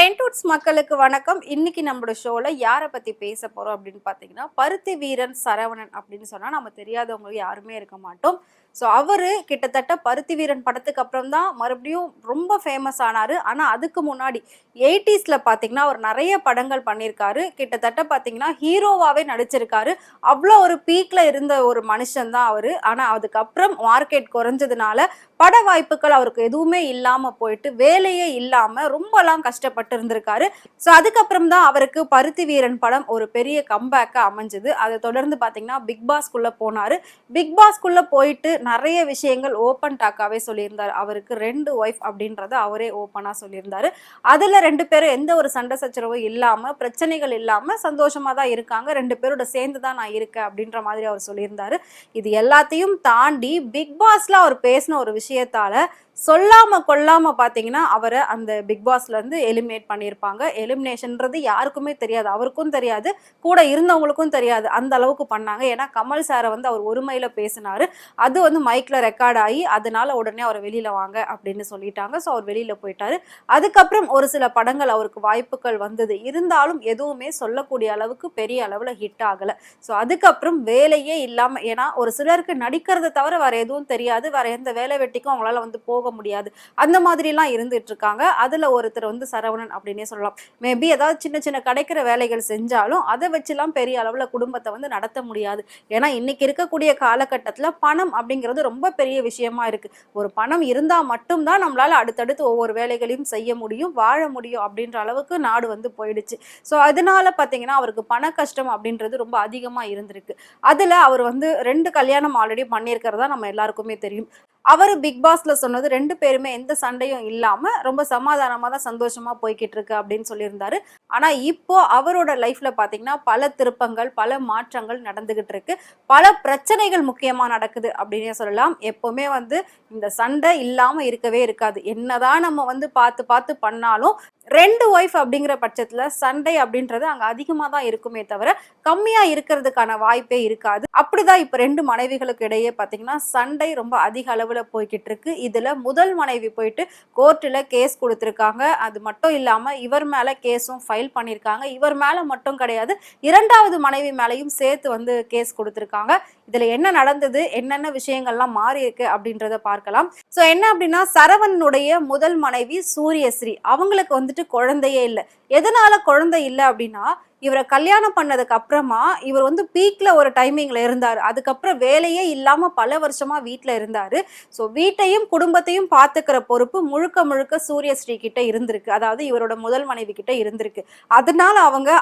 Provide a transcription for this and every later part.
என்டூட்ஸ் மக்களுக்கு வணக்கம். இன்னைக்கு நம்மளோட ஷோல யாரை பத்தி பேச போறோம் அப்படின்னு பாத்தீங்கன்னா, பருத்தி வீரன் சரவணன் அப்படின்னு சொன்னா நம்ம தெரியாதவங்க யாருமே இருக்க மாட்டோம். ஸோ அவரு கிட்டத்தட்ட பருத்தி வீரன் படத்துக்கு அப்புறம் தான் மறுபடியும் ரொம்ப ஃபேமஸ் ஆனாரு. ஆனா அதுக்கு முன்னாடி 80ஸ்ல பாத்தீங்கன்னா அவர் நிறைய படங்கள் பண்ணியிருக்காரு. கிட்டத்தட்ட பாத்தீங்கன்னா ஹீரோவாவே நடிச்சிருக்காரு. அவ்வளோ ஒரு பீக்ல இருந்த ஒரு மனுஷன் தான் அவரு. ஆனா அதுக்கப்புறம் மார்க்கெட் குறைஞ்சதுனால பட வாய்ப்புகள் அவருக்கு எதுவுமே இல்லாம போயிட்டு வேலையே இல்லாம ரொம்பலாம் கஷ்டப்பட்டு இருந்திருக்காரு. ஸோ அதுக்கப்புறம் தான் அவருக்கு பருத்தி வீரன் படம் ஒரு பெரிய கம்பேக்கா அமைஞ்சது. அதை தொடர்ந்து பாத்தீங்கன்னா பிக் பாஸ்குள்ள போனாரு. பிக் பாஸ்குள்ள போயிட்டு நிறைய விஷயங்கள் ஓப்பன் டாக்காவே சொல்லியிருந்தாரு. அவருக்கு 2 ஒய்ஃப் அப்படின்றத அவரே ஓப்பனா சொல்லியிருந்தாரு. அதுல 2 பேரும் எந்த ஒரு சண்டை சச்சரவும் இல்லாம பிரச்சனைகள் இல்லாம சந்தோஷமா தான் இருக்காங்க. 2 பேரோட சேர்ந்து தான் நான் இருக்கேன் அப்படின்ற மாதிரி அவர் சொல்லியிருந்தாரு. இது எல்லாத்தையும் தாண்டி பிக் பாஸ்ல அவர் பேசின ஒரு விஷயத்தால சொல்லாம கொள்ளாம பாத்தீங்கன்னா அவரை அந்த பிக் பாஸ்ல இருந்து எலிமினேட் பண்ணியிருப்பாங்க. எலிமினேஷன்ன்றது யாருக்குமே தெரியாது, அவருக்கும் தெரியாது, கூட இருந்தவங்களுக்கும் தெரியாது. அந்த அளவுக்கு பண்ணாங்க. ஏன்னா கமல் சாரை வந்து அவர் ஒருமையில பேசினாரு. அது வந்து மைக்ல ரெக்கார்ட் ஆகி அதனால உடனே அவரை வெளியில வாங்க அப்படின்னு சொல்லிட்டாங்க. ஸோ அவர் வெளியில போயிட்டாரு. அதுக்கப்புறம் ஒரு சில படங்கள் அவருக்கு வாய்ப்புகள் வந்தது. இருந்தாலும் எதுவுமே சொல்லக்கூடிய அளவுக்கு பெரிய அளவுல ஹிட் ஆகல. ஸோ அதுக்கப்புறம் வேலையே இல்லாம, ஏன்னா ஒரு சிலருக்கு நடிக்கிறத தவிர வேற எதுவும் தெரியாது, வேற எந்த வேலை வெட்டிக்கும் அவங்களால வந்து போக முடியாது. அந்த மாதிரி எல்லாம் இருந்துட்டு இருக்காங்க. அதுல ஒருத்தர் வந்து சரவணன் அப்படின்னே சொல்லலாம். மேபி ஏதாவது சின்ன சின்ன கிடைக்கிற வேலைகள் செஞ்சாலும் அதை வச்சுலாம் பெரிய அளவுல குடும்பத்தை வந்து நடத்த முடியாது. ஏன்னா இன்னைக்கு இருக்கக்கூடிய காலகட்டத்துல பணம் அப்படிங்கிறது ரொம்ப பெரிய விஷயமா இருக்கு. ஒரு பணம் இருந்தா மட்டும்தான் நம்மளால அடுத்தடுத்து ஒவ்வொரு வேலைகளையும் செய்ய முடியும், வாழ முடியும் அப்படின்ற அளவுக்கு நாடு வந்து போயிடுச்சு. ஸோ அதனால பாத்தீங்கன்னா அவருக்கு பண கஷ்டம் அப்படின்றது ரொம்ப அதிகமா இருந்திருக்கு. அதுல அவர் வந்து 2 கல்யாணம் ஆல்ரெடி பண்ணியிருக்கிறதா நம்ம எல்லாருக்குமே தெரியும். அவரு பிக் பாஸ்ல சொன்னது 2 பேருமே எந்த சண்டையும் இல்லாம ரொம்ப சமாதானமா தான் சந்தோஷமா போய்கிட்டு இருக்கு அப்படின்னு சொல்லியிருந்தாரு. ஆனா இப்போ அவரோட லைஃப்ல பாத்தீங்கன்னா பல திருப்பங்கள், பல மாற்றங்கள் நடந்துகிட்டு இருக்கு. பல பிரச்சனைகள் முக்கியமா நடக்குது அப்படின்னே சொல்லலாம். எப்பவுமே வந்து இந்த சண்டை இல்லாம இருக்கவே இருக்காது. என்னதான் நம்ம வந்து பார்த்து பார்த்து பண்ணாலும் 2 ஒய்ஃப் அப்படிங்கிற பட்சத்துல சண்டை அப்படின்றது அங்க அதிகமா தான் இருக்குமே தவிர கம்மியா இருக்கிறதுக்கான வாய்ப்பே இருக்காது. அப்படிதான் இப்ப 2 மனைவிகளுக்கு இடையே பாத்தீங்கன்னா சண்டை ரொம்ப அதிக அளவுல போய்கிட்டு இருக்கு. இதுல முதல் மனைவி போயிட்டு கோர்ட்டுல கேஸ் கொடுத்திருக்காங்க. அது மட்டும் இல்லாம இவர் மேல கேஸும் ஃபைல் பண்ணியிருக்காங்க. இவர் மேல மட்டும் கிடையாது, 2வது மனைவி மேலையும் சேர்த்து வந்து கேஸ் கொடுத்திருக்காங்க. இதுல என்ன நடந்தது, என்னென்ன விஷயங்கள்லாம் மாறி இருக்கு அப்படின்றத பார்க்கலாம். சோ என்ன அப்படின்னா, சரவணனுடைய முதல் மனைவி சூரியஸ்ரீ, அவங்களுக்கு வந்துட்டு குழந்தையே இல்லை. எதனால குழந்தை இல்லை அப்படின்னா, இவரை கல்யாணம் பண்ணதுக்கு அப்புறமா இவர் வந்து பீக்ல ஒரு டைமிங்ல இருந்தாரு. அதுக்கப்புறம் வேலையே இல்லாம பல வருஷமா வீட்டுல இருந்தாரு. ஸோ வீட்டையும் குடும்பத்தையும் பார்த்துக்கிற பொறுப்பு முழுக்க முழுக்க சூரியஸ்ரீ கிட்ட இருந்திருக்கு. அதாவது இவரோட முதல் மனைவி கிட்ட இருந்திருக்கு. அதனால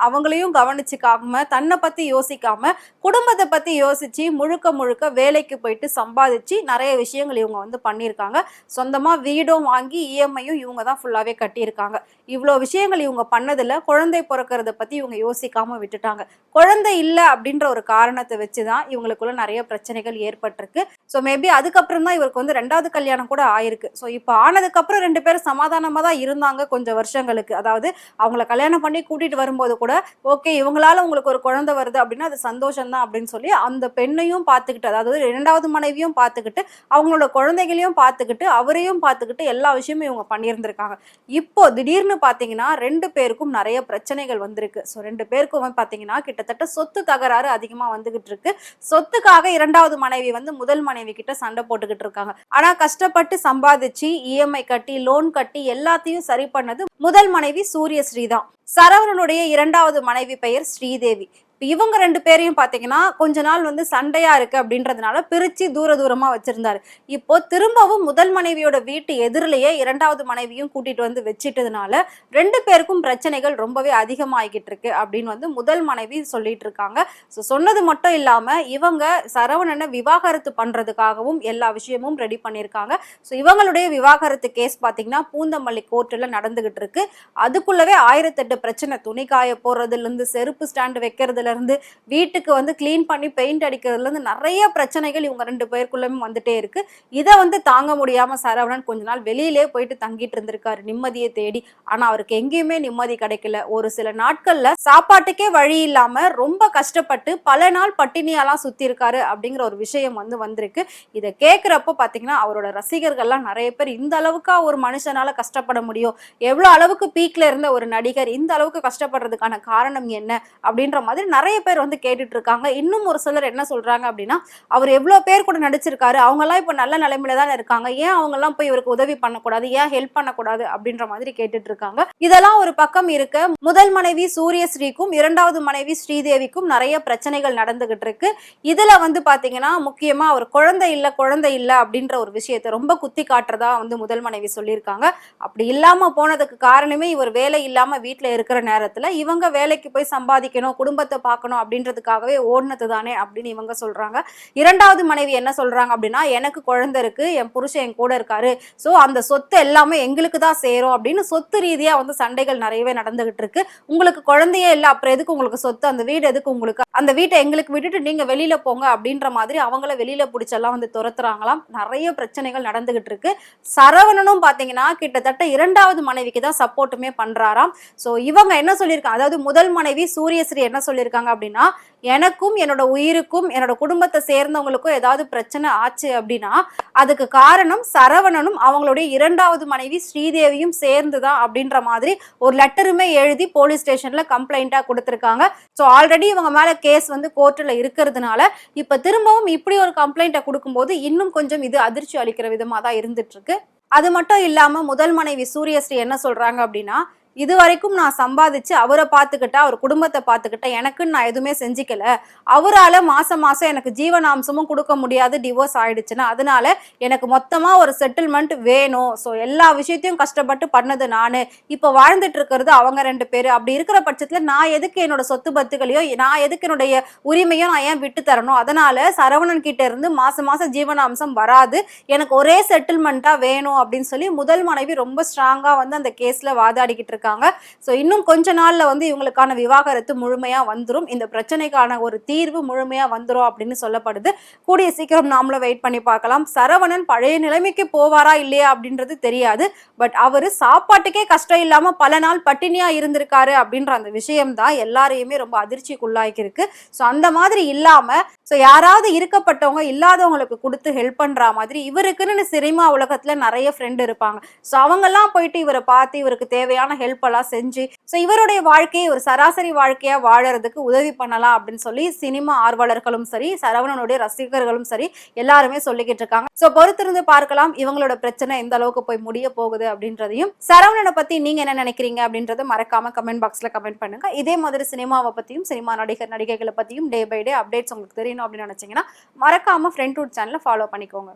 அவங்களையும் கவனிச்சுக்காம, தன்னை பத்தி யோசிக்காம, குடும்பத்தை பத்தி யோசிச்சு முழுக்க முழுக்க வேலைக்கு போயிட்டு சம்பாதிச்சு நிறைய விஷயங்கள் இவங்க வந்து பண்ணியிருக்காங்க. சொந்தமா வீடும் வாங்கி இஎம்ஐயும் இவங்க தான் ஃபுல்லாவே கட்டியிருக்காங்க. இவ்வளோ விஷயங்கள் இவங்க பண்ணதுல குழந்தை பிறக்கிறத பத்தி இவங்க யோசிக்காம விட்டுட்டாங்க. குழந்தை இல்லை அப்படின்ற ஒரு காரணத்தை வச்சுதான் இவங்களுக்குள்ள நிறைய பிரச்சனைகள் ஏற்பட்டிருக்கு. ஸோ மேபி அதுக்கப்புறம் தான் இவருக்கு வந்து 2வது கல்யாணம் கூட ஆயிருக்கு. ஸோ இப்போ ஆனதுக்கு அப்புறம் 2 பேரும் சமாதானமா தான் இருந்தாங்க கொஞ்சம் வருஷங்களுக்கு. அதாவது அவங்கள கல்யாணம் பண்ணி கூட்டிட்டு வரும்போது கூட ஓகே, இவங்களால உங்களுக்கு ஒரு குழந்தை வருது அப்படின்னா அது சந்தோஷம் தான் அப்படின்னு சொல்லி அந்த பெண்ணையும் பார்த்துக்கிட்டு, அதாவது 2வது மனைவியும் பார்த்துக்கிட்டு, அவங்களோட குழந்தைகளையும் பார்த்துக்கிட்டு, அவரையும் பார்த்துக்கிட்டு எல்லா விஷயமும் இவங்க பண்ணியிருந்திருக்காங்க. இப்போ திடீர்னு பாத்தீங்கன்னா 2 பேருக்கும் நிறைய பிரச்சனைகள் வந்திருக்கு. ஸோ 2 பேருக்கும் பாத்தீங்கன்னா கிட்டத்தட்ட சொத்து தகராறு அதிகமா வந்துகிட்டு இருக்கு. சொத்துக்காக 2வது மனைவி வந்து முதல் மனைவி கிட்ட சண்டை போட்டுக்கிட்டு இருக்காங்க. ஆனா கஷ்டப்பட்டு சம்பாதிச்சு இஎம்ஐ கட்டி லோன் கட்டி எல்லாத்தையும் சரி பண்ணது முதல் மனைவி சூரியஸ்ரீ தான். சரவணனுடைய 2வது மனைவி பெயர் ஸ்ரீதேவி. இவங்க 2 பேரையும் பாத்தீங்கன்னா கொஞ்ச நாள் வந்து சண்டையா இருக்கு அப்படின்றதுனால பிரிச்சு தூரமா வச்சிருந்தாரு. இப்போ திரும்பவும் முதல் மனைவியோட வீட்டு எதிரிலேயே 2வது மனைவியும் கூட்டிட்டு வந்து வச்சிட்டதுனால 2 பேருக்கும் பிரச்சனைகள் ரொம்பவே அதிகமாகிட்டு இருக்கு அப்படின்னு வந்து முதல் மனைவி சொல்லிட்டு இருக்காங்க. ஸோ சொன்னது மட்டும் இல்லாம இவங்க சரவணனை விவாகரத்து பண்றதுக்காகவும் எல்லா விஷயமும் ரெடி பண்ணியிருக்காங்க. ஸோ இவங்களுடைய விவாகரத்து கேஸ் பாத்தீங்கன்னா பூந்தமல்லி கோர்ட்டுல நடந்துகிட்டு இருக்கு. அதுக்குள்ளவே 1008 பிரச்சனை, துணி காய போடுறதுல இருந்து செருப்பு ஸ்டாண்டு வைக்கிறதுல அடிக்கிறதுல இருந்து வீட்டுக்கு வந்து கிளீன் பண்ணி பெயிண்ட் அடிக்கிறதுல இருந்து நிறைய பிரச்சனைகள் இவங்க 2 பேருக்குள்ளயும் வந்துட்டே இருக்கு. இதை வந்து தாங்க முடியாம சரவணன் கொஞ்ச நாள் வெளியிலே போயிட்டு தங்கிட்டு இருந்திருக்காரு நிம்மதியை தேடி. ஆனா அவருக்கு எங்கேயுமே நிம்மதி கிடைக்கல. ஒரு சில நாட்கள்ல சாப்பாட்டுக்கே வழி இல்லாம ரொம்ப கஷ்டப்பட்டு பல நாள் பட்டினியாலாம் சுத்தி இருக்காரு அப்படிங்கிற ஒரு விஷயம் வந்து வந்திருக்கு. இதை கேட்கிறப்போ பாத்தீங்கன்னா அவரோட ரசிகர்கள்லாம் நிறைய பேர் இந்த அளவுக்கா ஒரு மனுஷனால கஷ்டப்பட முடியும், எவ்வளவு அளவுக்கு பீக்ல இருந்த ஒரு நடிகர் இந்த அளவுக்கு கஷ்டப்படுறதுக்கான காரணம் என்ன அப்படின்ற மாதிரி நிறைய பேர் வந்து கேட்டுட்டு இருக்காங்க. இன்னும் ஒரு சிலர் என்ன சொல்றாங்க அப்படின்னா, அவர் எவ்வளவு பேர் கூட நடிச்சிருக்காரு, அவங்க எல்லாம் இப்ப நல்ல நிலைமையில தான் இருக்காங்க, ஏன் அவங்க எல்லாம் போய் இவருக்கு உதவி பண்ணக்கூடாது, ஏன் ஹெல்ப் பண்ணக்கூடாது அப்படின்ற மாதிரி கேட்டுட்டு இருக்காங்க. இதெல்லாம் ஒரு பக்கம் இருக்க, முதல் மனைவி சூரியஸ்ரீக்கும் 2வது மனைவி ஸ்ரீதேவிக்கும் நிறைய பிரச்சனைகள் நடந்துகிட்டு இருக்கு. இதுல வந்து பாத்தீங்கன்னா முக்கியமா அவர் குழந்தை இல்ல அப்படின்ற ஒரு விஷயத்தை ரொம்ப குத்தி காட்டுறதா வந்து முதல் மனைவி சொல்லியிருக்காங்க. அப்படி இல்லாம போனதுக்கு காரணமே இவர் வேலை இல்லாம வீட்டுல இருக்கிற நேரத்துல இவங்க வேலைக்கு போய் சம்பாதிக்கணும், குடும்பத்தை பார்க்கணும் அப்படின்றதுக்காகவே ஓடினது தானே அப்படின்னு இவங்க சொல்றாங்க. 2வது மனைவி என்ன சொல்றாங்க அப்படின்னா, எனக்கு குழந்தை இருக்கு, என் புருஷன் என் கூட இருக்காரு, சோ அந்த சொத்து எல்லாமே எங்களுக்கு தான் சேரும் அப்படின்னு சொத்து ரீதியா வந்து சண்டைகள் நிறையவே நடந்துகிட்டு இருக்கு. உங்களுக்கு குழந்தையே இல்ல, அப்புறம் எதுக்கு உங்களுக்கு சொத்து, அந்த வீடு எதுக்கு உங்களுக்கு, அந்த வீட்டை எங்களுக்கு விட்டுட்டு நீங்க வெளியில போங்க அப்படின்ற மாதிரி அவங்கள வெளியில பிடிச்செல்லாம் வந்து துரத்துறாங்களாம். நிறைய பிரச்சனைகள் நடந்துகிட்டு இருக்கு. சரவணனும் பாத்தீங்கன்னா கிட்டத்தட்ட 2வது மனைவிக்கு தான் சப்போர்ட்டுமே பண்றாராம். சோ இவங்க என்ன சொல்லியிருக்காங்க, அதாவது முதல் மனைவி சூரியஸ்ரீ என்ன சொல்லியிருக்காங்க அப்படின்னா, எனக்கும் என்னோட உயிருக்கும் என்னோட குடும்பத்தை சேர்ந்தவங்களுக்கும் ஏதாவது பிரச்சனை ஆச்சு அப்படின்னா அதுக்கு காரணம் சரவணனும் அவங்களுடைய 2வது மனைவி ஸ்ரீதேவியும் சேர்ந்துதான் அப்படின்ற மாதிரி ஒரு லெட்டருமே எழுதி போலீஸ் ஸ்டேஷன்ல கம்ப்ளைண்டா கொடுத்திருக்காங்க. ஸோ ஆல்ரெடி இவங்க மேல கேஸ் வந்து கோர்ட்ல இருக்கிறதுனால இப்ப திரும்பவும் இப்படி ஒரு கம்ப்ளைண்ட்டை கொடுக்கும்போது இன்னும் கொஞ்சம் இது அதிர்ச்சி அளிக்கிற விதமா தான் இருந்துட்டு இருக்கு. அது மட்டும் இல்லாம முதல் மனைவி சூரியஸ்ரீ என்ன சொல்றாங்க அப்படின்னா, இது வரைக்கும் நான் சம்பாதிச்சு அவரை பார்த்துக்கிட்டா, அவர் குடும்பத்தை பார்த்துக்கிட்டா, எனக்குன்னு நான் எதுவுமே செஞ்சுக்கல, அவரால் மாசம் மாசம் எனக்கு ஜீவனாம்சமும் கொடுக்க முடியாது டிவோர்ஸ் ஆயிடுச்சுன்னா, அதனால எனக்கு மொத்தமா ஒரு செட்டில்மெண்ட் வேணும், ஸோ எல்லா விஷயத்தையும் கஷ்டப்பட்டு பண்ணது நானு, இப்போ வாழ்ந்துட்டு இருக்கிறது அவங்க 2 பேர், அப்படி இருக்கிற பட்சத்துல நான் எதுக்கு என்னோட சொத்து பத்துகளையோ நான் எதுக்கு என்னுடைய உரிமையோ நான் ஏன் விட்டு தரணும், அதனால சரவணன் கிட்ட இருந்து மாசம் மாசம் ஜீவனாம்சம் வராது, எனக்கு ஒரே செட்டில்மெண்ட்டா வேணும் அப்படின்னு சொல்லி முதல் மனைவி ரொம்ப ஸ்ட்ராங்கா வந்து அந்த கேஸ்ல வாதாடிக்கிட்டு இருக்காங்க. சோ இன்னும் கொஞ்ச நாள்ல வந்து இவங்களுக்கான விவாகரத்து முழுமையா வந்துரும், இந்த பிரச்சனைக்கான ஒரு தீர்வு முழுமையா வந்துரும் அப்படின்னு சொல்லப்படுது. கூடிய சீக்கிரம் நாமளும் வெயிட் பண்ணி பார்க்கலாம். சரவணன் பழைய நிலைமைக்கு போவாரா இல்லையா அப்படின்றது தெரியாது. பட் அவரு சாப்பாட்டுக்கே கஷ்டம் இல்லாம பல நாள் பட்டினியா இருந்திருக்காரு அப்படின்ற அந்த விஷயம் தான் எல்லாரையுமே ரொம்ப அதிர்ச்சிக்குள்ளாக்கி இருக்கு. சோ அந்த மாதிரி இல்லாம சோ யாராவது இருக்கப்பட்டவங்க இல்லாதவங்களுக்கு கொடுத்து ஹெல்ப் பண்ற மாதிரி இவருக்குன்னு சினிமா உலகத்துல நிறைய ஃப்ரெண்ட் இருப்பாங்க. சோ அவங்க எல்லாம் போயிட்டு இவரை பார்த்து இவருக்கு தேவையான ஹெல்ப் எல்லாம் செஞ்சு சோ இவருடைய வாழ்க்கையை ஒரு சராசரி வாழ்க்கையா வாழறதுக்கு உதவி பண்ணலாம் அப்படின்னு சொல்லி சினிமா ஆர்வலர்களும் சரி, சரவணனுடைய ரசிகர்களும் சரி எல்லாருமே சொல்லிக்கிட்டு இருக்காங்க. சோ பொறுத்திருந்து பார்க்கலாம் இவங்களோட பிரச்சனை எந்த அளவுக்கு போய் முடிய போகுது அப்படின்றதையும். சரவணனை பத்தி நீங்க என்ன நினைக்கிறீங்க அப்படின்றத மறக்காம கமெண்ட் பாக்ஸ்ல கமெண்ட் பண்ணுங்க. இதே மாதிரி சினிமாவை பத்தியும் சினிமா நடிகர் நடிகைகளை பத்தியும் டே பை டே அப்டேட்ஸ் உங்களுக்கு தெரியணும் அப்படின்னு நினைச்சீங்கன்னா மறக்காம ஃப்ரெண்ட் ரூட் சேனலை ஃபாலோ பண்ணிக்கோங்க.